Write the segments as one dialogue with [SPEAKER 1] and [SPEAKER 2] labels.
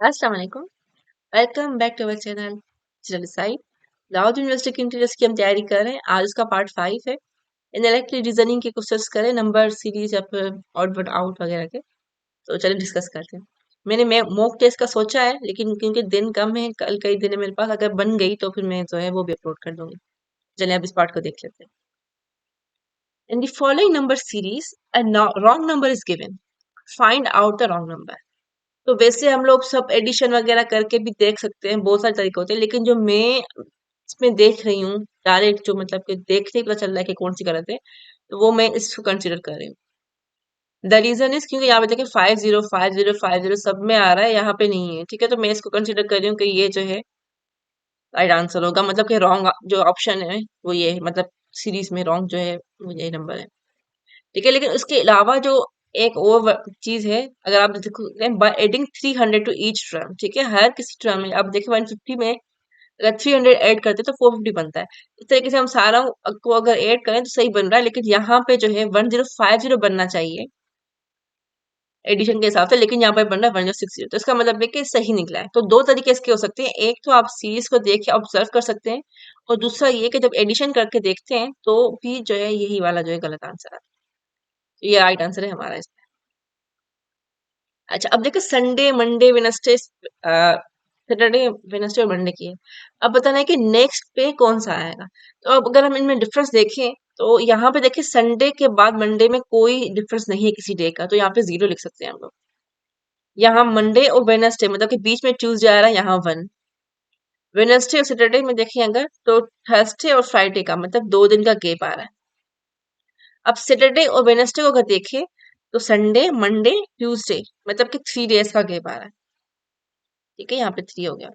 [SPEAKER 1] अस्सलाम वालेकुम। Welcome back to our channel channel side. Dawood university की इंटीरियर्स की हम तैयारी कर रहे हैं। आज उसका पार्ट 5 है। इनडायरेक्टली रीजनिंग के क्वेश्चंस करें, नंबर सीरीज या फिर आउटपुट आउट वगैरह के। तो चलिए डिस्कस करते हैं। मैं मॉक टेस्ट का सोचा है, लेकिन क्योंकि दिन कम है, कल कई दिन है मेरे पास, अगर बन गई तो फिर मैं जो है वो भी अपलोड कर दूंगी। चलिए अब इस पार्ट को देख लेते हैं। In the following number series a wrong number is given, find out the wrong number. तो वैसे हम लोग सब एडिशन वगैरह करके भी देख सकते हैं, बहुत सारे तरीके होते हैं, लेकिन जो मैं इसमें देख रही हूँ डायरेक्ट, जो मतलब कि देखने ही पता चल रहा है कि कौन सी गलत है, तो वो मैं इसको कंसिडर कर रही हूँ। द रीजन इज क्योंकि यहाँ पे देखिए 50 50 50 सब में आ रहा है, यहाँ पे नहीं है। ठीक है, तो मैं इसको कंसिडर कर रही हूँ कि ये जो है राइट आंसर होगा, मतलब कि रॉन्ग जो ऑप्शन है वो ये है, मतलब सीरीज में रॉन्ग जो है वो ये नंबर है। ठीक है, लेकिन उसके अलावा जो एक और चीज है, अगर आप देखो by adding 300 to each term, ठीक है, हर किसी टर्म में आप देखिए 150 में अगर 300 ऐड करते हैं तो 450 बनता है। इस तरीके से हम सारा को अगर ऐड करें तो सही बन रहा है, लेकिन यहाँ पे जो है 1050 बनना चाहिए एडिशन के हिसाब से, लेकिन यहाँ पे बन रहा है 1060। तो इसका मतलब है कि सही निकला है। तो दो तरीके इसके हो सकते हैं, एक तो आप सीरीज को देख के ऑब्जर्व कर सकते हैं, और दूसरा ये कि जब एडिशन करके देखते हैं तो भी जो है यही वाला जो है गलत आंसर है। तो ये राइट आंसर है हमारा इसमें। अच्छा, अब देखो Sunday Monday Wednesday, Saturday Wednesday और मंडे की है। अब बताना है कि नेक्स्ट पे कौन सा आएगा। तो अब अगर हम इनमें डिफरेंस देखें तो यहाँ पे देखिए संडे के बाद मंडे में कोई डिफरेंस नहीं है किसी डे का, तो यहाँ पे 0 लिख सकते हैं हम लोग। यहाँ मंडे और वेडनेसडे मतलब कि बीच में ट्यूसडे आ रहा है, यहाँ 1। वेडनेसडे और सैटरडे में देखें अगर, तो थर्सडे और फ्राइडे का मतलब 2 दिन का गैप आ रहा है। अब सैटरडे और वेडनेसडे को अगर देखें तो संडे मंडे ट्यूसडे मतलब कि 3 डेज का गैप आ रहा है। ठीक है, यहाँ पे 3 हो गया,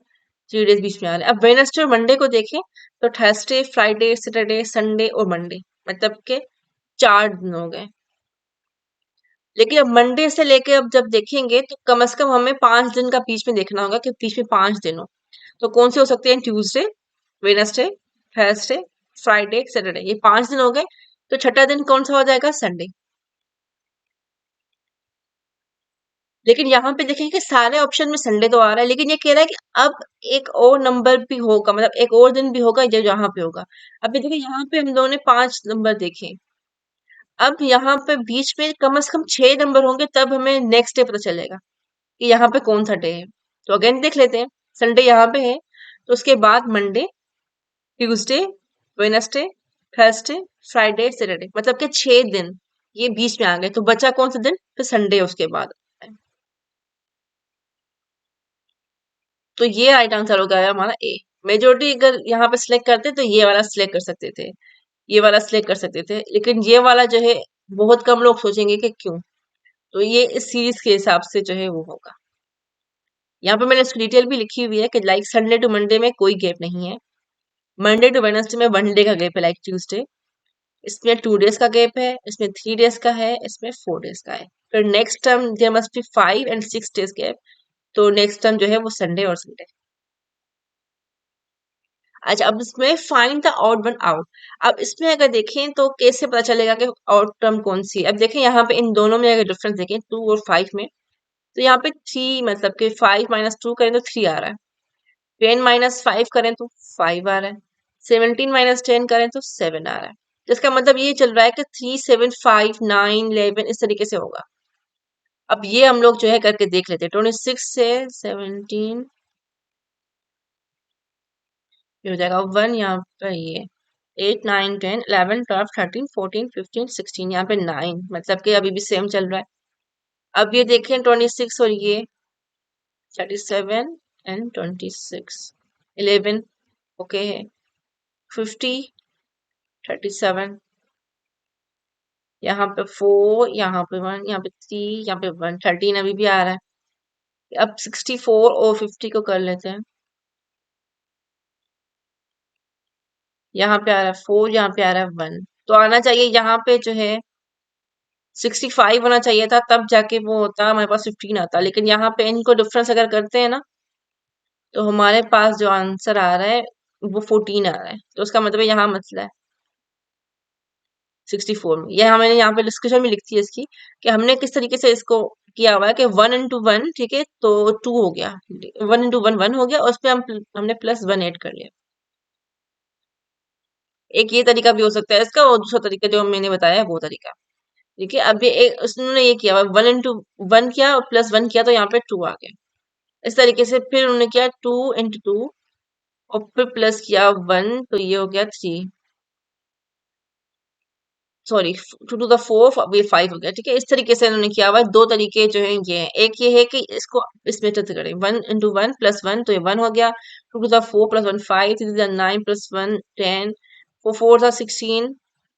[SPEAKER 1] 3 डेज बीच में आ रहे हैं। अब वेडनेसडे और मंडे को देखें तो थर्सडे फ्राइडे सैटरडे संडे और मंडे मतलब के 4 दिन हो गए। लेकिन अब मंडे से लेके अब जब देखेंगे तो कम से कम हमें 5 दिन का बीच में देखना होगा कि बीच में 5 दिन हो। तो कौन से हो सकते हैं? Tuesday, Wednesday, Thursday, Friday, Saturday, ये 5 दिन हो गए। तो छठा दिन कौन सा हो जाएगा? संडे। लेकिन यहाँ पे देखेंगे कि सारे ऑप्शन में संडे तो आ रहा है, लेकिन ये कह रहा है कि अब एक और नंबर भी होगा, मतलब एक और दिन भी होगा जो यहाँ पे होगा। अब ये देखिए यहाँ पे हम दोनों ने 5 नंबर देखे। अब यहाँ पे बीच में कम से कम 6 नंबर होंगे, तब हमें नेक्स्ट डे पता चलेगा कि यहाँ पे कौन सा डे है। तो अगेन देख लेते हैं। संडे यहाँ पे है, तो उसके बाद Monday, Tuesday, Wednesday, Thursday, Friday, Saturday मतलब कि 6 दिन ये बीच में आ गए। तो बचा कौन सा दिन? फिर संडे उसके बाद। तो ये राइट आंसर हो गया हमारा ए। मेजोरिटी अगर यहाँ पे सिलेक्ट करते तो ये वाला सिलेक्ट कर सकते थे, ये वाला सिलेक्ट कर सकते थे, लेकिन ये वाला जो है बहुत कम लोग सोचेंगे कि क्यों। तो ये इस सीरीज के हिसाब से जो है वो होगा। यहाँ पे मैंने इसकी डिटेल भी लिखी हुई है कि लाइक संडे टू मंडे में कोई गैप नहीं है, मंडे टू वेडनेसडे में 1 डे का गैप है लाइक ट्यूसडे, इसमें 2 डेज का गैप है, इसमें 3 डेज का है, इसमें 4 डेज का है। फिर next term there must be 5 and 6 days gap, तो नेक्स्ट टर्म जो है वो संडे और संडे। अच्छा, अब इसमें find the odd one out. अब इसमें अगर देखें तो कैसे पता चलेगा कि आउट टर्म कौन सी है। अब देखें यहाँ पे इन दोनों में अगर डिफरेंस देखें 2 और 5 में, तो यहाँ पे 3 मतलब कि 5 - 2 करें तो 3 आ रहा है, 10 - 5 करें तो 5 आ रहा है, 17 - 10 करें तो 7 आ रहा है। तो इसका मतलब ये चल रहा है कि 3 7 5 9 11 इस तरीके से होगा। अब ये हम लोग जो है करके देख लेते हैं। 26 से 17 ये हो जाएगा 1, यहाँ पे ये 8 9 10 11 12 13 14 15 16, यहाँ पे 9 मतलब कि अभी भी सेम चल रहा है। अब ये देखें 26 और ये 37 and 26, 11 ओके है, 50 37, यहाँ पे 4, यहाँ पे 1, यहाँ पे 3, यहाँ पे 1, 13 अभी भी आ रहा है। अब 64 और 50 को कर लेते हैं। यहाँ पे आ रहा है 4, यहाँ पे आ रहा है 1, तो आना चाहिए यहाँ पे जो है 65 होना चाहिए था, तब जाके वो होता हमारे पास 15 आता। लेकिन यहाँ पे इनको डिफरेंस अगर करते हैं ना, तो हमारे पास जो आंसर आ रहा है वो 14 आ रहा है। तो उसका मतलब यहाँ मसला है 64 में। यह मैंने यहाँ पे डिस्कशन में लिखती है इसकी कि हमने किस तरीके से इसको किया हुआ है कि 1 into 1, ठीक है, तो 2 हो गया, 1 into 1 1 हो गया, और उस पे हमने +1 ऐड कर लिया। एक ये तरीका भी हो सकता है इसका, और दूसरा तरीका जो मैंने बताया है वो तरीका। ठीक है, अब ये एक उसने ये किया हुआ, 1 into 1 किया और +1 किया, तो यहाँ पे 2 आ गया। इस तरीके से फिर उन्होंने किया 2 into 2, और फिर प्लस किया 1, तो ये हो गया 3, सॉरी, 2 to the 4, ये 5 हो गया। ठीक है, इस तरीके से इन्होंने किया हुआ है। दो तरीके जो है ये हैं, एक ये है कि इसको इसमें चलते करें, 1 into 1 +1, तो ये 1 हो गया, 2 to the 4 +1 5, 3 to the 9 +1 10, 4 4 16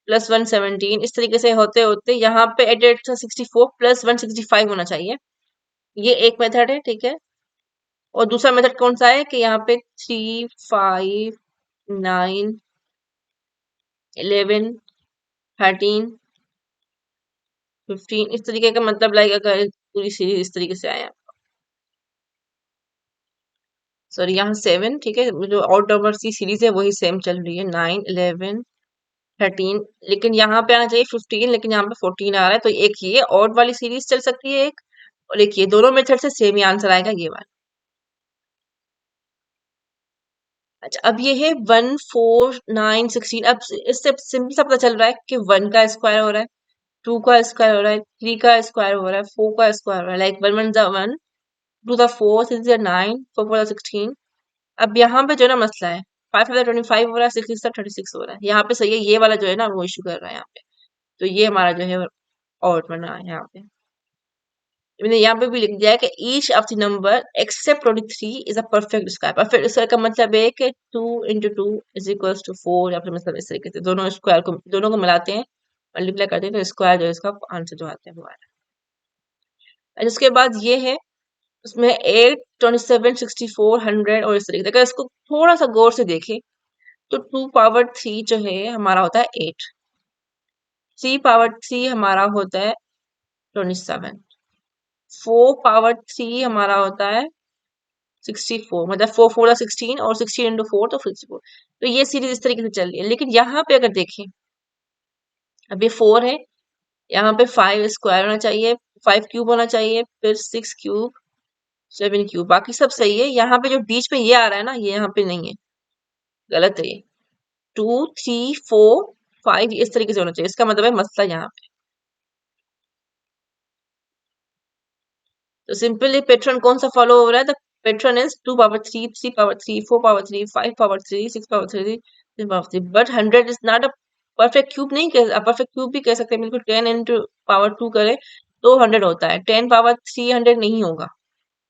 [SPEAKER 1] +1 17, इस तरीके से होते होते यहाँ पे एडेड था 64 +1 65 होना चाहिए। ये एक मेथड है, ठीक है। और दूसरा मेथड कौन सा है कि यहाँ पे 3 5 9 11 13 15, इस तरीके का, मतलब लाइक अगर पूरी सीरीज इस तरीके से आया, सॉरी यहाँ 7, ठीक है, जो ऑड नंबर की सीरीज है वही सेम चल रही है, 9 11 13, लेकिन यहाँ पे आना चाहिए 15, लेकिन यहाँ पे 14 आ रहा है, तो एक ये ऑड वाली सीरीज चल सकती है एक, और एक ये, दोनों मेथड से सेम ही आंसर आएगा ये वाला। अच्छा, अब ये है 1 4 9 16, अब इससे सिंपल सा पता चल रहा है कि 1 का स्क्वायर हो रहा है, 2 का स्क्वायर हो रहा है, 3 का स्क्वायर हो रहा है, 4 का स्क्वायर हो रहा है, लाइक 1 1 2 the 4 6 the 9 4 4 the 16। अब यहाँ पे जो है ना मसला है, 5 5 25 हो रहा है, 6 6 36 हो रहा है, यहाँ पे सही है, ये वाला जो है ना वो इशू कर रहा है यहाँ पे। तो ये हमारा जो है और बना है यहाँ पे। मैंने यहाँ पे भी लिख दिया है कि each of the number except 23 is a perfect square. Perfect square का मतलब है कि 2 into 2 इज इक्वल्स टू 4, या फिर मतलब इस तरीके से दोनों को मिलाते हैं, मल्टीप्लाई करते हैं, तो स्क्वायर जो है इसका आंसर जो आता है वो आ रहा है। इसके बाद ये है, उसमें 8 27 64 100 और इस तरीके से, अगर इसको थोड़ा सा गौर से देखें तो 2 पावर 3 जो है हमारा होता है 8, 3 पावर 3 हमारा होता है 27, 4 पावर 3 हमारा होता है 64, मतलब 4 4 16, और 16 into 4 तो 64। तो ये सीरीज इस तरीके से चल रही है, लेकिन यहाँ पे अगर देखें, अब ये 4 है, यहाँ पे 5 स्क्वायर होना चाहिए, 5 क्यूब होना चाहिए, फिर 6 क्यूब, 7 क्यूब, बाकी सब सही है। यहाँ पे जो बीच में ये आ रहा है ना, ये यहाँ पे नहीं है, गलत है ये, 2 3 4 5 इस तरीके से होना चाहिए, इसका मतलब है मसला यहाँ पे। तो सिंपली पैटर्न कौन सा फॉलो हो रहा है, the pattern is 2 power 3 3 power 3 4 power 3 5 power 3 6 power 3 6 power 3, but 100 is not a perfect cube, नहीं कह, परफेक्ट क्यूब भी कह सकते हैं, बिल्कुल 10 into पावर 2 करें तो 100 होता है, 10 पावर 3 100 नहीं होगा,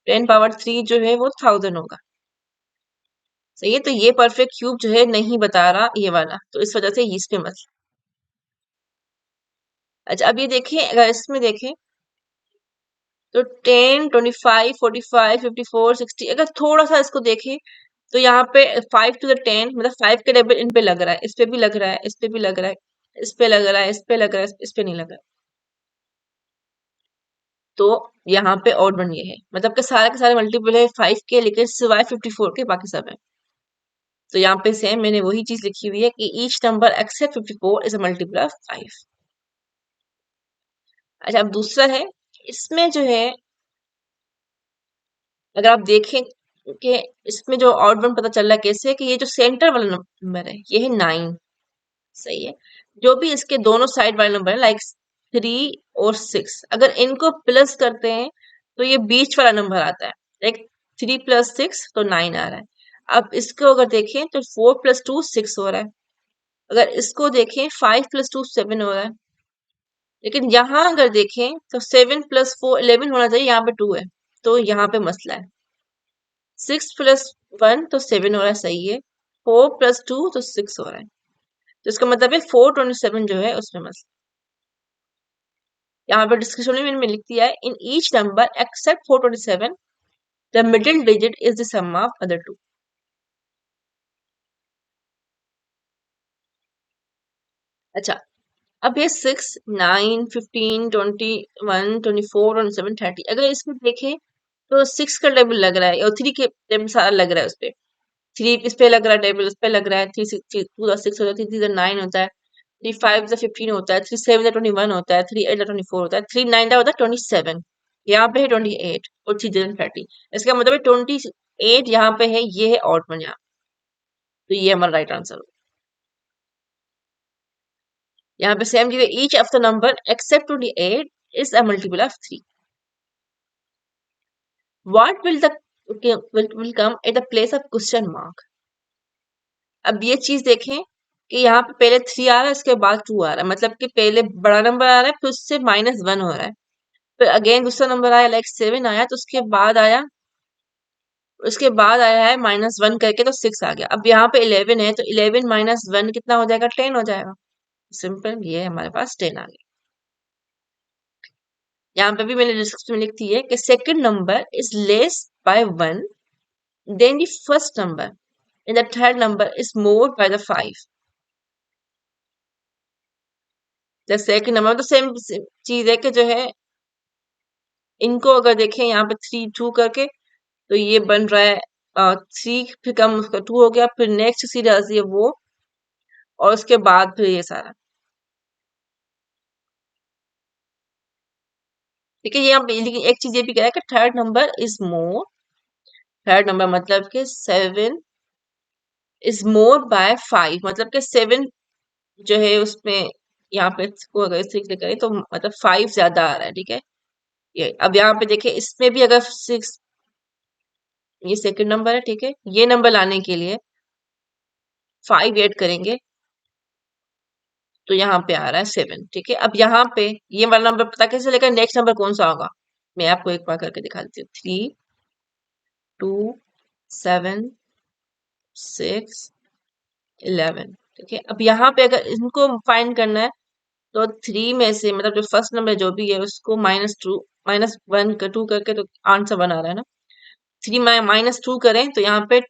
[SPEAKER 1] 10 पावर 3 जो है वो 1000 होगा। सही है, तो ये परफेक्ट क्यूब जो है नहीं बता रहा ये वाला, तो इस वजह से इस पे मत। अच्छा, अब ये देखें, अगर इसमें देखें तो 10 25 45 54 60, अगर थोड़ा सा इसको देखें तो यहाँ पे 5 to the 10, मतलब 5 का टेबल इन पे लग रहा है, इस पे भी लग रहा है, इस पे भी लग रहा है, इस पे लग रहा है, इस पे लग रहा है, इस पे नहीं लग रहा है, तो यहाँ पे ऑड वन ये है, मतलब कि सारे के सारे मल्टीपल है 5 के, लेकिन सिवाय 54 के बाकी सब है। तो यहाँ पे सेम मैंने वही चीज लिखी हुई है कि each number accept 54 is a multiple of 5। अच्छा, अब दूसरा है, इसमें जो है अगर आप देखें कि इसमें जो ऑड वन पता चल रहा है कैसे, कि ये जो सेंटर वाला नंबर है ये है 9, सही है। जो भी इसके दोनों साइड वाले नंबर है, लाइक 3 और 6, अगर इनको प्लस करते हैं तो ये बीच वाला नंबर आता है, लाइक 3 + 6 तो 9 आ रहा है। अब इसको अगर देखें तो 4 + 2 6 हो रहा है, अगर इसको देखें 5 + 2 7 हो रहा है, लेकिन यहाँ अगर देखें तो 7 + 4 11 होना चाहिए, यहाँ पे 2 है, तो यहाँ पे मसला है। 6 + 1 तो 7 हो रहा है, सही है, 4 + 2 तो 6 हो रहा है, तो इसका मतलब है 427 जो है उसमें मसला। यहाँ पर डिस्कशन में मैंने लिख दिया है, in each number except 427 the middle digit is the sum of other two. अच्छा, अब ये 6 9 15 21 24 27 30, अगर इसमें देखें तो 6 का टेबल लग रहा है, और 3 के टेबल सारा लग रहा है, उस पे 3 इस पे लग रहा है, टेबल उस पे लग रहा है, 3 6 पूरा 6 होता है, 3 9 होता है, 3 5 15 होता है, 3 7 21 होता है, 3 8 24 होता है, 3 9 होता है 27। यहाँ पे है 28 और 30, इसका मतलब है 28 यहाँ पे है, ये है ऑड वन यहाँ, तो ये हमारा राइट आंसर होगा। यहाँ पे सेम चीज, each of the number except 28 is a multiple of 3। What will the will come at the place of question mark. अब ये चीज देखें कि यहाँ पे पहले 3 आ रहा है, इसके बाद 2 आ रहा है, मतलब कि पहले बड़ा नंबर आ रहा है, फिर उससे -1 हो रहा है, फिर अगेन दूसरा नंबर आया लाइक 7 आया, तो उसके बाद आया है -1 करके, तो 6 आ गया। अब यहाँ पे 11 है, तो 11 -1 कितना हो जाएगा, 10 हो जाएगा। सिंपल, ये हमारे पास 10 आ गया। यहाँ पे भी मैंने डिस्क्रिप्शन में लिख दी है कि second number is less by 1 than the first number and the third number is more by the 5। The second number तो सेम चीज है कि जो है, इनको अगर देखें यहाँ पे 3 2 करके, तो ये बन रहा है 3, फिर कम उसका 2 हो गया, फिर नेक्स्ट सीरीज ये वो, और उसके बाद फिर ये सारा। ठीक है, ये यहाँ पे लेकिन एक चीज ये भी कह रहा है कि third number is more, third number मतलब कि 7 इज मोर बाय 5, मतलब कि 7 जो है उसमें, यहाँ पे इसको अगर इस तरीके से करें तो मतलब 5 ज्यादा आ रहा है। ठीक है, ये अब यहाँ पे देखिए, इसमें भी अगर 6, ये सेकंड नंबर है, ठीक है, ये नंबर लाने के लिए 5 ऐड करेंगे, तो यहाँ पे आ रहा है 7। ठीक है, अब यहाँ पे ये वाला नंबर पता कैसे चलेगा, नेक्स्ट नंबर कौन सा होगा, मैं आपको एक बार करके दिखा देती हूँ। 3 2 7 6 11। ठीक है, अब यहाँ पे अगर इनको फाइंड करना है, तो 3 में से मतलब जो फर्स्ट नंबर जो भी है उसको -1 का 2 करके, तो आंसर 1 आ रहा है ना, 3 -2 करें तो यहाँ पे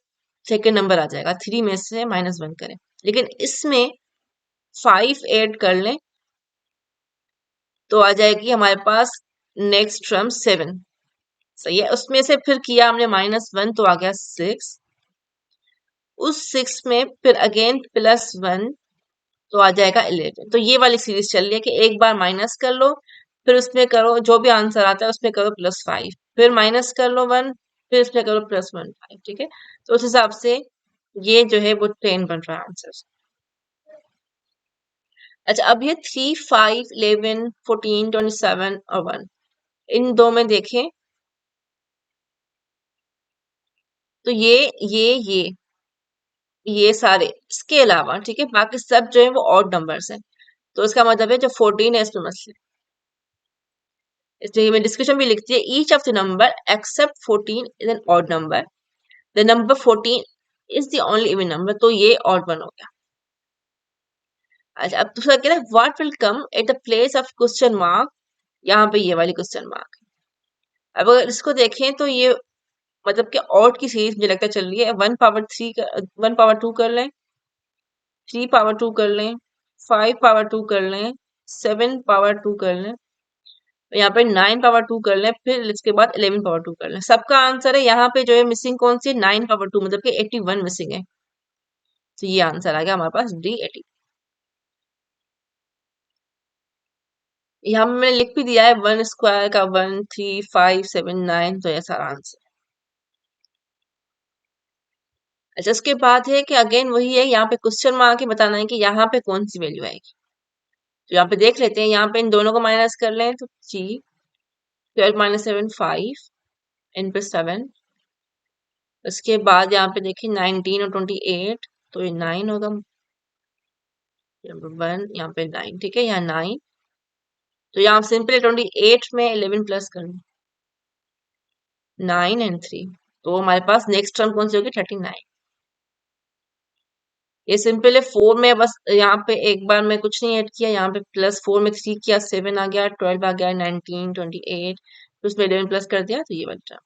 [SPEAKER 1] सेकेंड नंबर आ जाएगा, 3 में से -1 करें, लेकिन इसमें 5 ऐड कर लें तो आ जाएगी हमारे पास नेक्स्ट टर्म 7। सही है, उसमें से फिर किया हमने -1, तो आ गया 6, उस 6 में फिर अगेन +1, तो आ जाएगा 11। तो ये वाली सीरीज चल रही है कि एक बार माइनस कर लो, फिर उसमें करो जो भी आंसर आता है उसमें करो +5, फिर माइनस कर लो 1, फिर उसमें करो +1 5। ठीक है, तो उस हिसाब से ये जो है वो 10 बन रहा है आंसर। अच्छा, अब ये 3 5 11 14 27 और 1, इन दो में देखें तो ये सारे इसके अलावा, ठीक है, बाकी सब जो है वो ऑड नंबर्स हैं, तो इसका मतलब है जो 14 है इसमें मत, इसलिए मैं डिस्क्रिप्शन भी लिखती है, each of the number except 14 is an odd number, the number 14 is the only even number, तो ये ऑड वन हो गया। अच्छा, अब दूसरा कह रहा है what will come at the place of question mark, यहाँ पे ये वाली क्वेश्चन मार्क। अब अगर इसको देखें तो ये मतलब कि ऑड की सीरीज मुझे लगता है चल रही है, 1 पावर 3 1 पावर 2 कर लें, 3 पावर 2 कर लें, 5 पावर 2 कर लें, 7 पावर 2 कर लें, यहाँ पे 9 पावर 2 कर लें, फिर इसके बाद 11 पावर 2 कर लें, सबका आंसर है यहाँ पे जो है मिसिंग कौन सी, 9 पावर 2, मतलब कि 81 मिसिंग है, तो ये आंसर आ गया हमारे पास डी 80। यहाँ पे मैंने लिख भी दिया है 1 स्क्वायर का 1 3 5 7 9, तो ये सारा आंसर। अच्छा, उसके बाद है कि अगेन वही है, यहाँ पे क्वेश्चन मार्क के बताना है कि यहाँ पे कौन सी वैल्यू आएगी, तो यहाँ पे देख लेते हैं, यहाँ पे इन दोनों को माइनस कर लें तो 12 - 7 5 n पे 7, उसके बाद यहाँ पे देखिए 19 और 28, तो ये 9 होगा, नंबर 1 यहाँ पे 9, ठीक है, यहाँ 9, तो यहाँ सिंपली 28 में 11 प्लस कर लो, 9 एंड 3, तो हमारे पास नेक्स्ट टर्म कौन सी होगी, 39। ये सिंपल है, 4 में बस यहाँ पे एक बार में कुछ नहीं ऐड किया, यहाँ पे +4 में 3 किया, 7 आ गया, 12 आ गया, 19 28, फिर उसमें 11 प्लस कर दिया, तो ये बन रहा।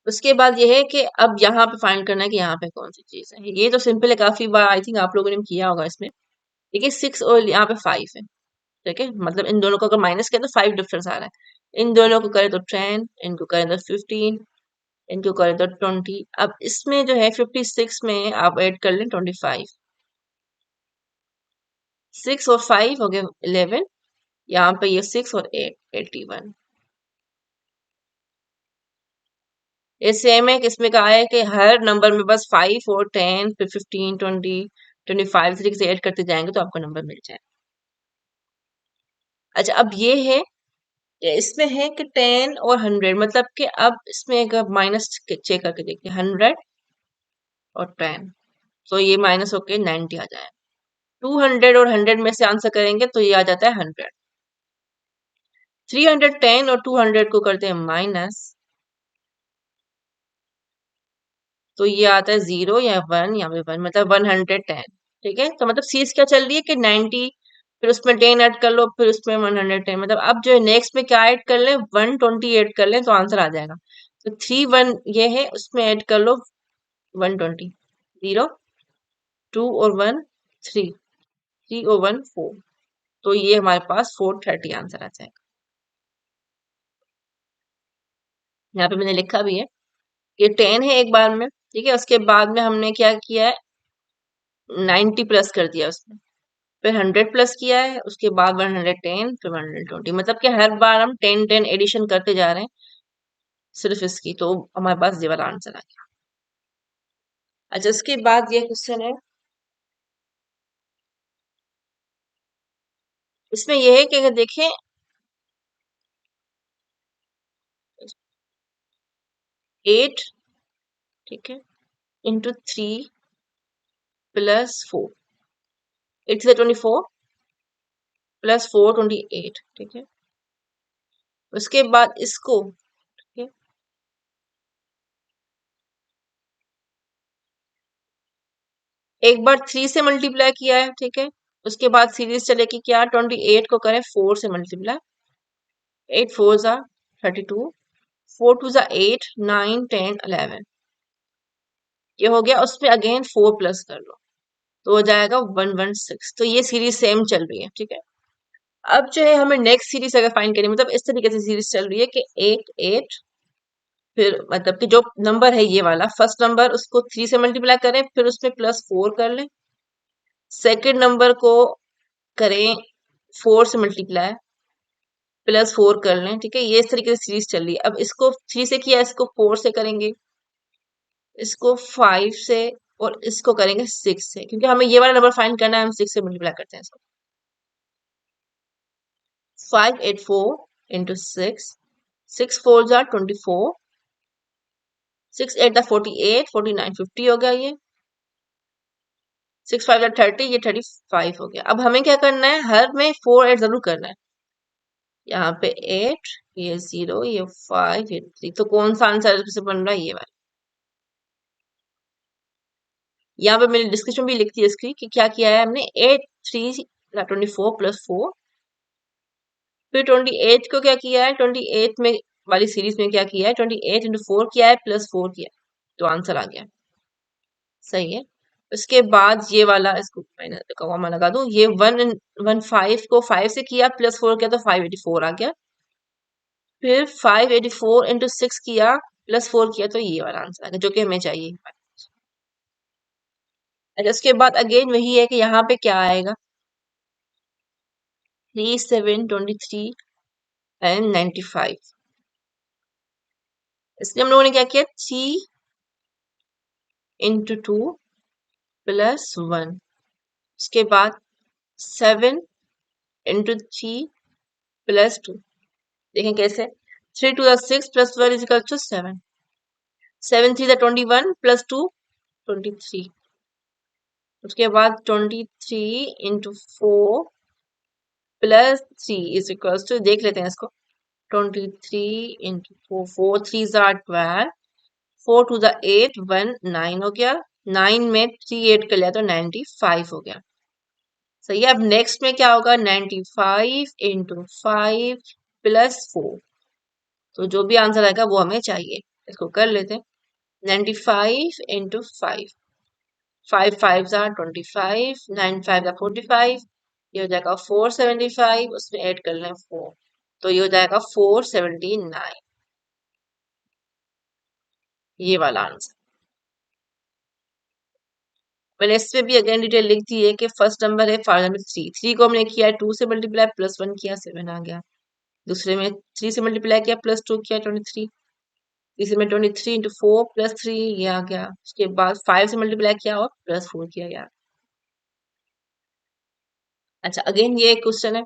[SPEAKER 1] उसके बाद ये है कि अब यहाँ पे फाइंड करना है कि यहाँ पे कौन सी चीज है, ये तो सिंपल है, काफी बार आई थिंक आप लोगों ने किया होगा इसमें। देखिए 6 और यहाँ पे 5 है, ठीक है, मतलब इन दोनों को अगर माइनस किया तो 5 डिफरेंस आ रहा है, इन दोनों को करें तो 10, इनको करें तो 15, इनको करें तो 20, अब इसमें जो है 56 में आप ऐड कर लें 25, 6 और 5 हो गए 11, यहाँ पे ये 6 और 8 81। ये सेम है कि इसमें कहा है कि हर नंबर में बस 5 और 10 फिर 15 20 25 तरीके से ऐड करते जाएंगे तो आपको नंबर मिल जाए। अच्छा अब ये है कि इसमें है कि 10 और 100, मतलब कि अब इसमें एक माइनस चेक करके देखते हैं 100 और 10, तो ये माइनस होके 90 आ जाए। 200 और 100 में से आंसर करेंगे तो ये आ जाता है 100। 310 और 200 को करते हैं माइनस, तो ये आता है 0 या 1, यहाँ पे 1 मतलब 110। ठीक है, तो मतलब सीरीज क्या चल रही है कि 90 फिर उसमें 10 ऐड कर लो फिर उसमें 110, मतलब अब जो है नेक्स्ट में क्या ऐड कर लें 120 ऐड कर लें तो आंसर आ जाएगा। तो 3 1 ये है उसमें ऐड कर लो 120, 0 2 और 1 3, 3 और 1 4, तो ये हमारे पास 430 आंसर आ जाएगा। यहाँ पे मैंने लिखा भी है कि 10 है एक बार में, ठीक है, उसके बाद में हमने क्या किया है 90 प्लस कर दिया उसमें, फिर 100 प्लस किया है, उसके बाद 110 फिर 120, मतलब कि हर बार हम 10 10 एडिशन करते जा रहे हैं सिर्फ इसकी, तो हमारे पास ये वाला आंसर आ गया। अच्छा इसके बाद ये क्वेश्चन है, इसमें ये है कि अगर देखें 8, ठीक है, इंटू 3 प्लस 4, 8 से 24 प्लस 4 28, ठीक है, उसके बाद इसको, ठीक है, एक बार 3 से मल्टीप्लाई किया है, ठीक है, उसके बाद सीरीज चलेगी क्या 28 को करें 4 से मल्टीप्लाई, 8 4 जा 32, 4 2 जा 8 9 10 11, ये हो गया, उसमें अगेन 4 प्लस कर लो तो हो जाएगा 116, तो ये सीरीज सेम चल रही है, ठीक है। अब जो है हमें नेक्स्ट सीरीज अगर फाइंड करें, मतलब इस तरीके से सीरीज चल रही है कि 8 8, फिर मतलब कि जो नंबर है ये वाला फर्स्ट नंबर उसको 3 से मल्टीप्लाई करें फिर उसमें प्लस 4 कर लें, सेकेंड नंबर को करें 4 से मल्टीप्लाई प्लस 4 कर लें, ठीक है, ये इस तरीके से सीरीज चल रही है। अब इसको 3 से किया, इसको 4 से करेंगे, इसको 5 से, और इसको करेंगे 6 से, क्योंकि हमें ये वाला नंबर फाइंड करना है, हम 6 से मल्टीप्लाई करते हैं इसको। 584 इंटू 6, 6 4 जा 24, 6 8 जा 48, 49 50 हो गया ये, 6 5 जा 30, ये 35 हो गया। अब हमें क्या करना है, हर में 4 ऐड जरूर करना है, यहाँ पे 8, ये 0, ये 5, ये 3, तो कौन सा आंसर से बन रहा है ये वाला। यहाँ पे मैंने डिस्क्रिप्शन भी लिख दी इसकी कि क्या किया है हमने, 8 3 24 प्लस 4, फिर 28 को क्या किया है, 28 में वाली सीरीज में क्या किया है 28 इंटू 4 किया है प्लस 4 किया है, तो आंसर आ गया। सही है। उसके बाद ये वाला, इसको मैंने कॉमा लगा दूं, ये 115 को 5 से किया प्लस 4 किया तो 584 आ गया, फिर 584 इंटू 6 किया प्लस 4 किया तो ये वाला आंसर आ गया जो कि हमें चाहिए। अच्छा उसके बाद अगेन वही है कि यहाँ पे क्या आएगा, 3 7 23 एंड 95, इसलिए हम लोगों ने क्या किया 3 इंटू 2 प्लस 1, उसके बाद 7 इंटू 3 प्लस 2, देखें कैसे, 3 2 6 plus 12 is equal to 7, 7 3 21 plus 2 23, उसके बाद 23 into 4 plus 3 is equal to, देख लेते हैं इसको, 23 इंटू 4, 4 3 12, 4 2 8 1 9 हो गया, 9 में 3 8 कर लिया तो 95 हो गया। सही है। अब नेक्स्ट में क्या होगा 95 इंटू 5 प्लस 4, तो जो भी आंसर आएगा वो हमें चाहिए, इसको कर लेते हैं 95 इंटू 5, 5 5 जार 25, 9 5 जार 45, ये हो जाएगा 475, उसमें ऐड कर लें 4, तो ये हो जाएगा 479, ये वाला आंसर। मैंने इसमें भी अगेन डिटेल लिख दी है कि फर्स्ट नंबर है 503, 3 को हमने किया 2 से मल्टीप्लाई +1 किया 7 आ गया। दूसरे में 3 से मल्टीप्लाई किया +2 किया 23, तीसरे में 23 इंटू 4 +3 ये आ गया। उसके बाद 5 से मल्टीप्लाई किया और +4 किया गया। अच्छा अगेन ये एक क्वेश्चन है,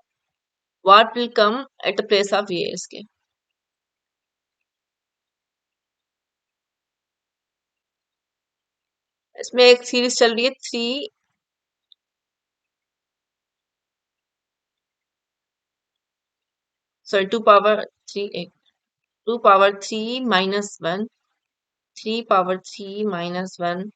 [SPEAKER 1] what will come at the place of ये इसके। इसमें एक सीरीज चल रही है 3, sorry 2 power 3 2 power 3 -1, 3 power 3 -1,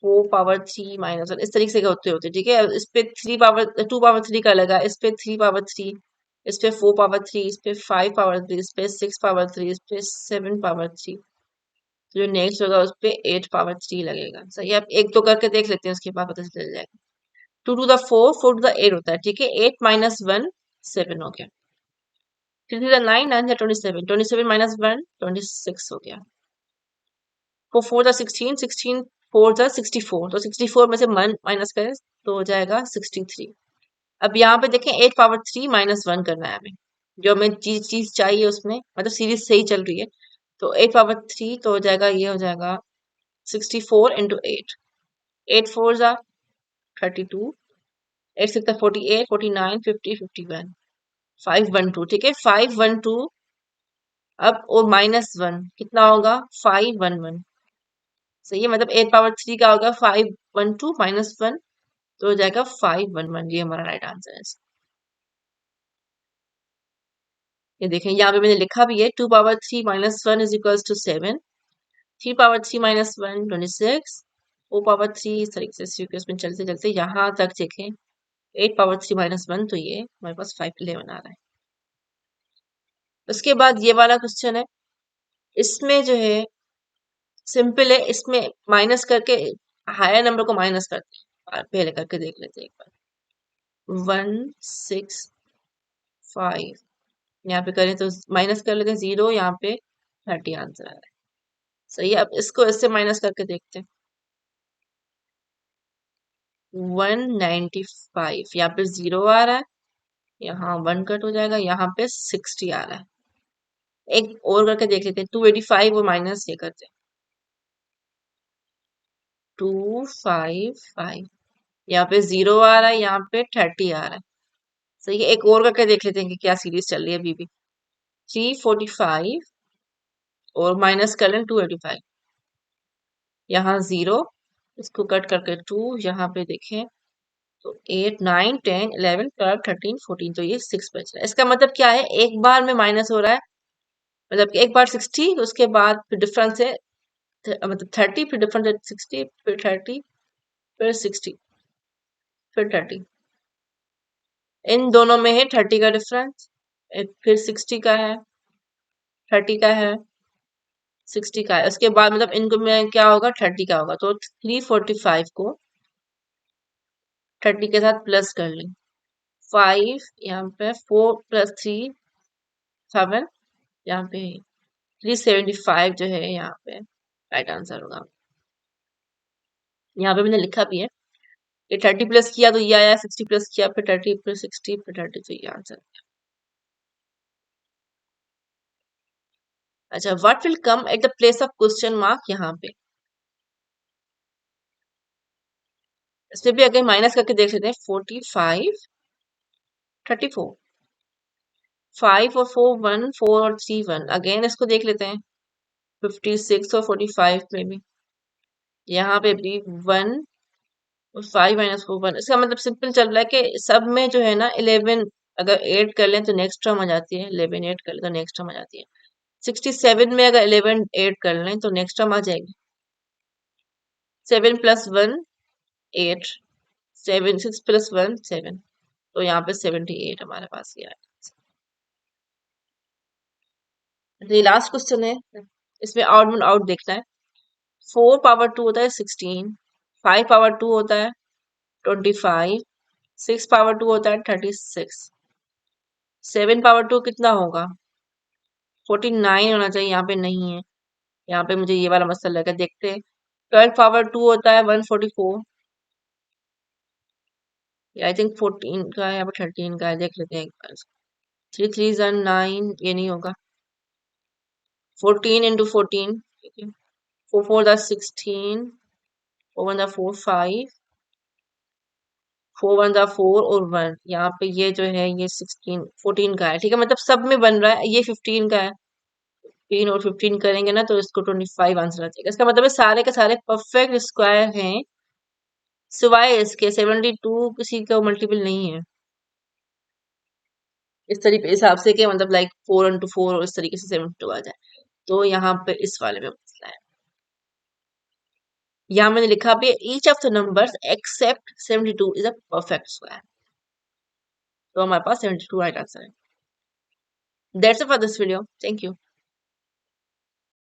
[SPEAKER 1] 4 power 3 -1, इस तरीके से होते होते ठीक है। इस पे 3 पावर 2 पावर 3 का लगा, इस पे 3 पावर 3, इस पे 4 पावर 3, इस पे 5 पावर 3, इस पे 6 पावर 3, इस पे 7 पावर 3। तो जो नेक्स्ट होगा उस पे 8 पावर 3 लगेगा। सही है, अब एक दो करके देख लेते हैं, उसके बाद पता चल जाएगा। 2 टू द 4, 4 टू द 8 होता है ठीक है। 8 -1 7 हो गया। 3 टू द 9, 9 27, 27 -1 26 हो गया। 4 4 द 16, 16 4 द 64, तो 64 में से 1 माइनस करें तो हो जाएगा 63। अब यहाँ पे देखें 8 पावर 3 -1 करना है हमें, जो हमें चीज चीज चाहिए उसमें, मतलब सीरीज सही चल रही है। तो 8 पावर 3 तो हो जाएगा, ये हो जाएगा 64 इंटू 8, 8 4 ज़ा 32, 8 6 ज़ा 48, 49 50 51, 512 ठीक है। 512 अब और -1 कितना होगा 511। सही है, मतलब 8 पावर 3 का होगा 512 -1 तो हो जाएगा 511। ये हमारा राइट आंसर है। ये देखें यहाँ पे मैंने लिखा भी है 2 power 3 -1 is equals to 7, 3 power 3 -1 26, 4 power 3, इस तरीके से सीक्वेंस में चलते चलते यहाँ तक देखें 8 पावर 3 -1, तो ये हमारे पास 511 आ रहा है। उसके बाद ये वाला क्वेश्चन है, इसमें जो है सिंपल है, इसमें माइनस करके हायर नंबर को माइनस करते हैं। पहले करके देख लेते हैं एक बार। 165 यहाँ पे करें तो माइनस कर लेते हैं 0, यहाँ पे 30 आंसर आ रहा है। सही है, अब इसको इससे माइनस करके देखते हैं। 195 यहाँ पे 0 आ रहा है, यहाँ 1 कट हो जाएगा, यहाँ पे 60 आ रहा है। एक और करके देख लेते हैं, 285 और माइनस ये करते हैं 255, यहाँ पे 0 आ रहा है, यहाँ पे 30 आ रहा है। सही है, एक और करके देख लेते हैं कि क्या सीरीज चल रही है अभी भी। 345 और माइनस कर लें 285, यहाँ 0, इसको कट करके 2, यहाँ पे देखें तो 8 9 10 11 12 13 14, तो ये 6 बच रहा है। इसका मतलब क्या है, एक बार में माइनस हो रहा है, मतलब कि एक बार 60, उसके बाद फिर डिफरेंस है मतलब 30, फिर डिफरेंस है 60, फिर 30, फिर 60, फिर 30। इन दोनों में है 30 का डिफरेंस, फिर 60 का है, 30 का है, 60 का है। उसके बाद मतलब इनको में क्या होगा 30 का होगा, तो 345 को 30 के साथ प्लस कर लें। 5 यहाँ पे 4 + 3 7, यहाँ पे 375 जो है यहाँ पे राइट आंसर होगा। यहाँ पे मैंने लिखा भी है, ये 30 प्लस किया तो ये आया, 60 प्लस किया फिर 30, फिर 60, फिर 30, तो ये आंसर। अच्छा, what will come at the place of question mark यहाँ पे। इसमें भी अगर माइनस करके देख लेते हैं 45 34, 5 और 4 1, 4 और 3 1, अगेन इसको देख लेते हैं 56 और 45 में भी, यहाँ पे भी 1 और 5 -4 1। इसका मतलब सिंपल चल रहा है कि सब में जो है ना 11 अगर ऐड कर लें तो नेक्स्ट टर्म आ जाती है, 11 ऐड कर लें तो नेक्स्ट टर्म आ जाती है। 67 में अगर 11 ऐड कर लें तो नेक्स्ट टर्म आ जाएगी। 7 + 1 8, 7 6 + 1 7, तो यहाँ पे 78 हमारे पास ये आया। तो ये लास्ट क्वेश्चन है, इसमें आउट में आउट देखना है। 4 पावर 2 होता है 16, 5 पावर 2 होता है 25, 6 पावर 2 होता है 36, 7 पावर 2 कितना होगा 49 होना चाहिए, यहाँ पे नहीं है। यहाँ पे मुझे ये वाला मसला लगा, देखते हैं। 12 पावर 2 होता है 144, आई थिंक 14 का है या फिर 13 का है, देख लेते हैं एक बार। 3 3 9, ये नहीं होगा। 14 into 14, ठीक है। 4 4 द 16, 4 1 द 4 5, 4 1 द 4 और 1। यहाँ पे ये जो है ये 16 14 का है, ठीक है। मतलब सब में बन रहा है, ये 15 का है। 15 और 15 करेंगे ना तो इसको 25 आंसर आ जाएगा। इसका मतलब है सारे के सारे परफेक्ट स्क्वायर हैं, सिवाय इसके 72 किसी का मल्टीपल नहीं है। इस तरीके हिसाब से कि मतलब लाइक 4 into 4 और इस तरीके से 72 आ जाए। तो यहाँ पे इस वाले में मसला है। यहाँ मैंने लिखा भी each of the numbers accept 72 is a perfect square. तो हमारे पास 72 राइट आंसर है। That's it for this video. Thank you.